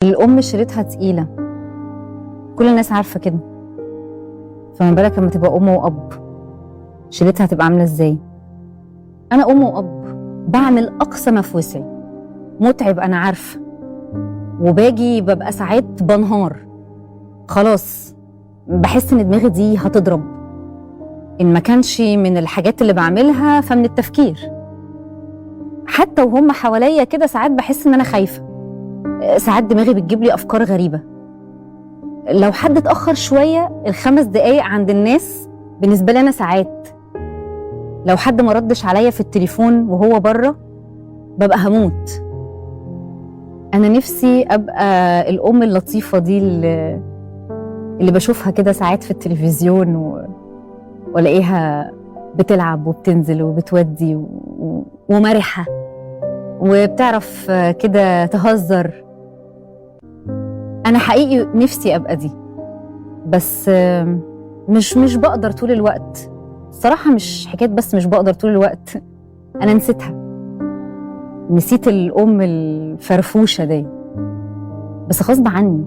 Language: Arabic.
الأم شيلتها تقيلة، كل الناس عارفة كده، فما بالك لما تبقى أم وأب شيلتها هتبقى عاملة إزاي؟ أنا أم وأب بعمل أقصى ما في وسعي، متعب أنا عارفة، وباجي ببقى ساعات بنهار، خلاص بحس إن دماغي دي هتضرب، إن ما كانش من الحاجات اللي بعملها فمن التفكير. حتى وهم حواليا كده ساعات بحس إن أنا خايفة، ساعات دماغي بتجيب لي أفكار غريبة. لو حد اتأخر شوية ال5 دقايق عند الناس بالنسبة لي أنا ساعات. لو حد ما ردش عليا في التليفون وهو بره ببقى هموت. أنا نفسي أبقى الأم اللطيفة دي اللي بشوفها كده ساعات في التلفزيون ولاقيها بتلعب وبتنزل وبتودي ومرحة وبتعرف كده تهزر. أنا حقيقي نفسي أبقى دي، بس مش بقدر طول الوقت. الصراحة مش حكاية بس مش بقدر طول الوقت، أنا نسيتها، نسيت الأم الفرفوشة دي، بس غصب عني.